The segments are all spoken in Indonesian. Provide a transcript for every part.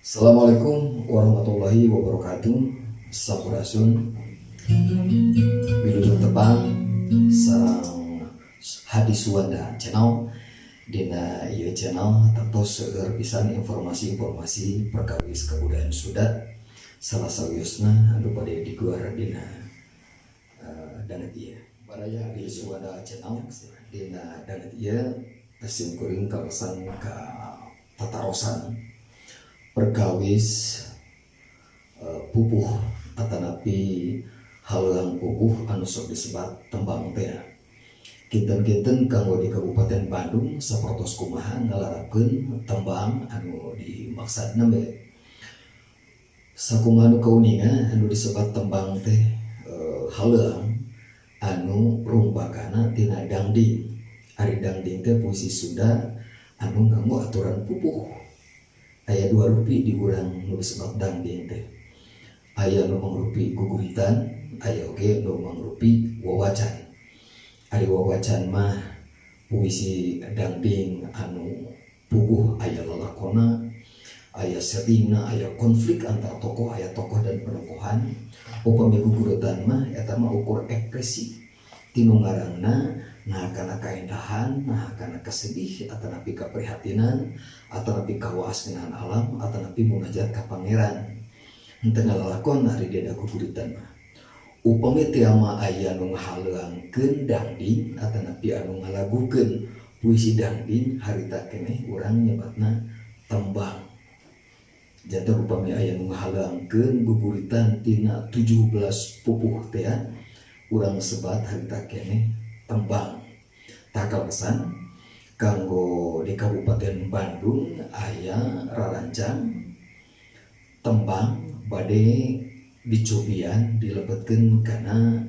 Assalamualaikum warahmatullahi wabarakatuh. Sampurasun Wilujeng Tepang sareng Hadis Wanda channel. Dina ieu channel tertos seueur pisan informasi-informasi perkawis kebudayaan Sunda salah sawiosna anu bade diguar dina danet ieu. Baraya Hadis Wanda channel dina danet ieu sim kuring kawasan ka tatarosan perkawis pupuh atanapi halang pupuh anu sok disebat tembang teh. Kinten-kinten kanggo di Kabupaten Bandung sapertos kumaha ngalarapkeun tembang anu dimaksudna be. Sakumaha nu kauningan anu disebat tembang teh halang anu rumpakana tina dangding. Ari dangding teh puisi Sunda anu nganggo aturan pupuh. Aya dua rupi di urang nu disebut dangding teh. Aya nu mangrupi guguritan, aya oge nu mangrupi wawacan. Ari wawacan mah puisi dangding anu puguh aya lalakona, aya settingna, aya konflik antar tokoh, aya tokoh dan penokohan. Upami guguritan mah eta mah ukur ekspresi tinu ngarangna, nah kana kaendahan, nah kana kasedih, atanapi kaprihatinan, atanapi kawaaskeunaan alam, atanapi munajat ka pangeran. Henteu ngalalakon ari deda guguritan mah. Upami teu mah aya nu ngahaleungkeun dangding, atanapi anu ngalagukeun puisi dangding, harita keneh urang nyebatna tembang. Janten upami aya nu ngahaleungkeun guguritan tina 17 pupuh teh, urang sebat harita keneh tembang. Takalasan kanggo di Kabupaten Bandung aya rarancang tembang bade dicobian dilebetkeun kana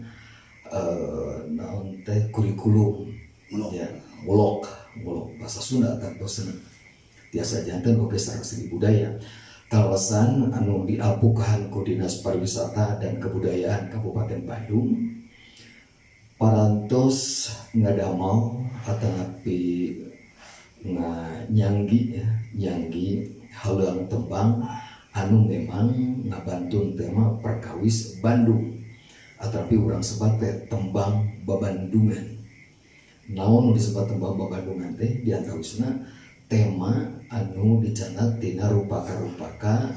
naon teh kurikulum ya, mulok bahasa Sunda tantosna. Tiasa janten oge sareng seni budaya. Kalasan anu diapukahan ku Dinas Pariwisata dan Kebudayaan Kabupaten Bandung parantos ngadamel atanapi nyanggi haluang tembang anu memang ngabantun tema perkawis Bandung atanapi urang sebat teh tembang babandungan. Naon disebut tembang babandungan teh diantawisna tema anu dicanat tina rupaka-rupaka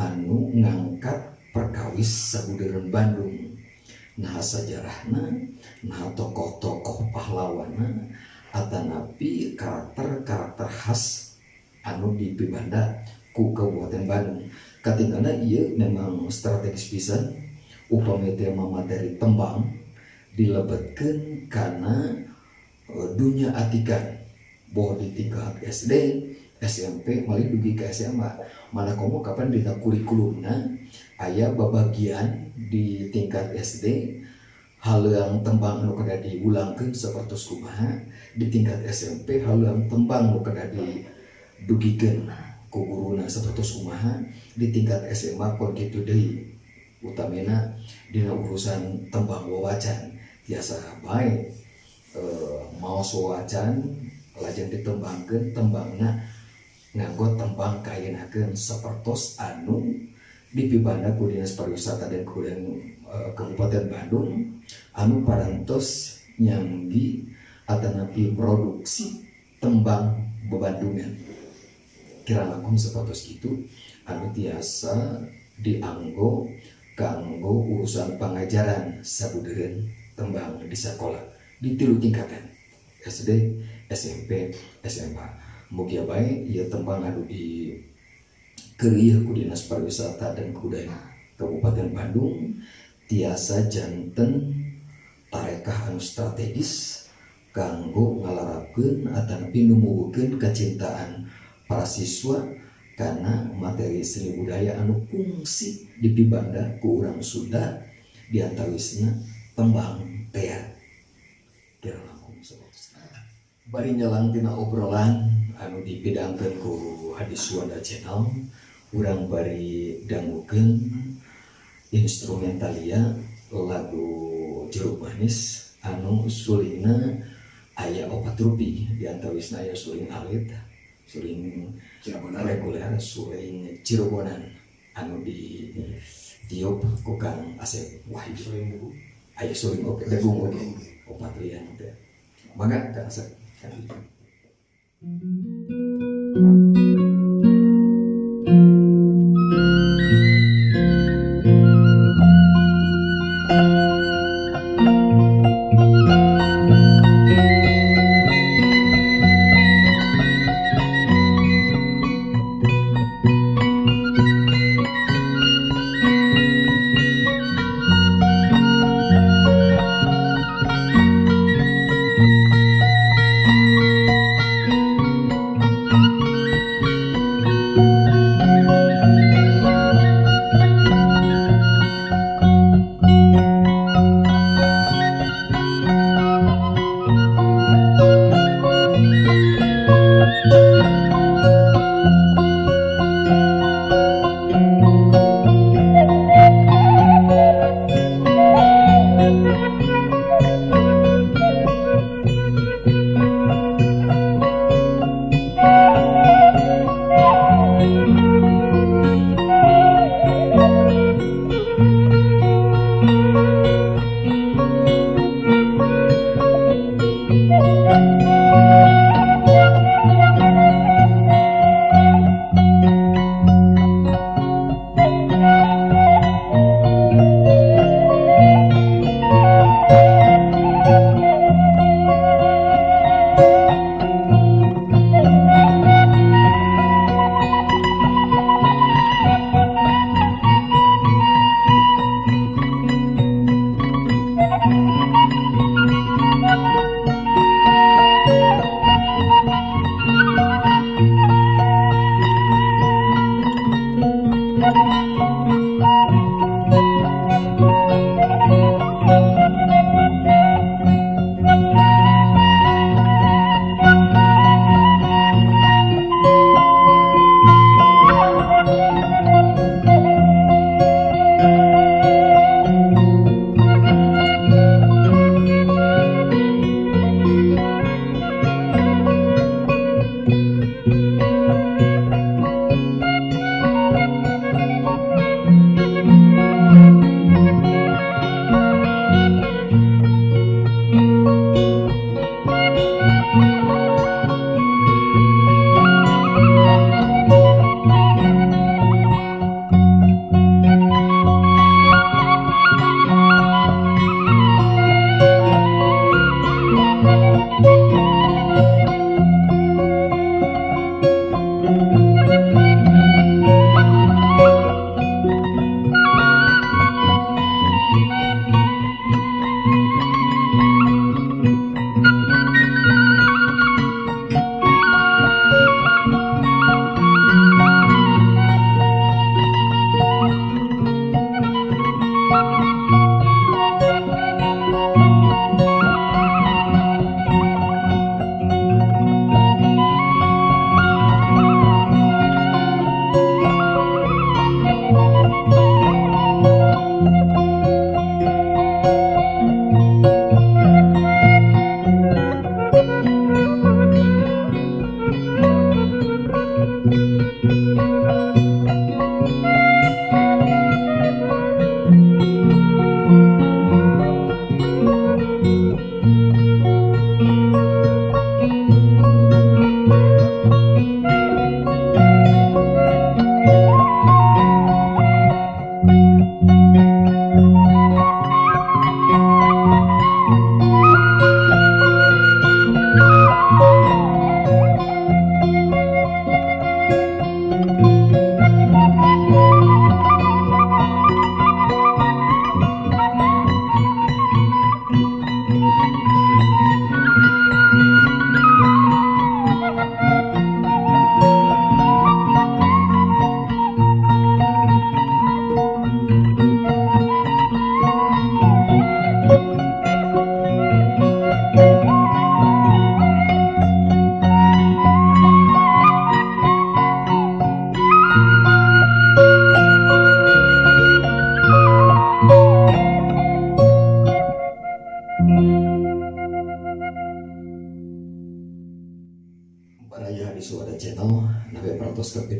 anu ngangkat perkawis sabudeureun Bandung. Nah sajarahna, nah tokoh-tokoh pahlawanna, atanapi karakter-karakter khas anu dipibanda ku Kabupaten Bandung. Katinggalna ieu memang strategis pisan upami tema materi tembang dilebetkeun kana dunya atikan boh di tingkat SD, SMP, malih dugi ke SMA. Mana komo kapan dina kurikulumna aya babagian di tingkat SD haluang tembang anu kada diulangkeun sapertos kumaha, di tingkat SMP haluang tembang anu kada didugikeun ku guruna sapertos kumaha, di tingkat SMA pun kitu deui. Utamina dina urusan tembang wawacan tiasa bae maos wawacan lajeng ditembangkeun tembangna nganggo tembang kayenakeun sapertos anu dipibanda ku Dinas Pariwisata dan Kebudayaan Kabupaten Bandung anu parantos nyanggi atanapi produksi tembang babandungan. Kira langkung sapertos kitu anu tiasa dianggo kanggo urusan pangajaran sabudeureun tembang di sekolah di 3 tingkatan SD, SMP, SMA. Mugia bae ieu tembang anu di keurieuh ku Dinas Pariwisata dan Kebudayaan Kabupaten Bandung tiasa janten tarekah anu strategis kanggo ngalarapkeun atanapi numuwukeun kecintaan para siswa kana materi seni budaya anu kungsi dipibanda ku urang Sunda diantawisna tembang teh. Kira langkung sapertos bari nyalang tina obrolan anu dipidangkeun ku Hadis Wanda channel, urang bari dangukeun instrumentalia lagu Jeruk Manis anu sulingna aya 4 rupi, diantawisna aya suling alit, suling Cirebonan. reguler suling Cirebonan anu di tiup ku Kang Asep Wahyu aya suling oge legung oge opat lian teh mangga Kang Asep.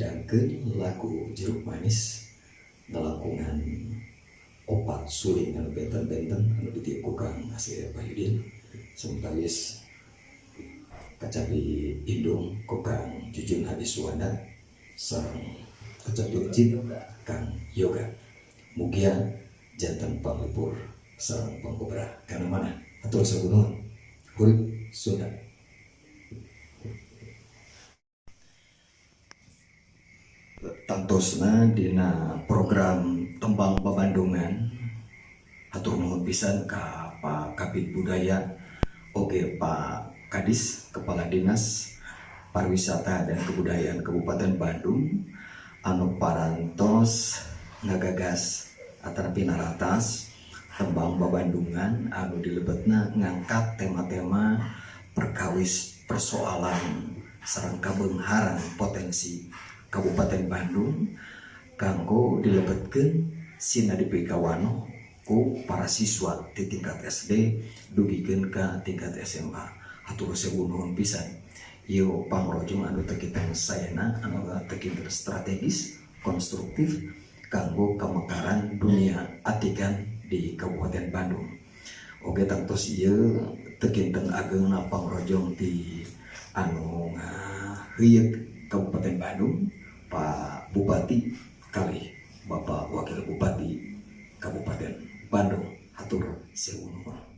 midangkeun lagu Jeruk Manis ngelangkungan opat suling anu benten-benten anu ditiup ku Kang Asep Wahyudin samtawis kacapi indung ku Kang Jujun Hadisuwanda sareng kacapi ujit Kang Yoga. Mugia janten panglipur sareng pangkobrah kana mana atur sagunuhun hurip Sunda. Tantosna dina program tembang babandungan hatur nuhun pisan ka Pak Kabid Budaya oge Pak Kadis Kepala Dinas Pariwisata dan Kebudayaan Kabupaten Bandung anu parantos ngagagas atanapi naratas tembang babandungan anu dilebetna ngangkat tema-tema perkawis persoalan sareng kabeungharan potensi Kabupaten Bandung kanggo dilebetkeun sinadipikawano ku para siswa di tingkat SD dugikeun ka tingkat SMA. Hatur sewu nuhun pisan. Ieu pangrojong anu teu kitu sayana anu teu kitu strategis, konstruktif kanggo kamekaran dunia atikan di Kabupaten Bandung. Oge tangtos ieu teu kinten ageungna pangrojong di anu ngaheuyeuk Kabupaten Bandung, Pak Bupati kali Bapak Wakil Bupati Kabupaten Bandung. Hatur sewu nuhun.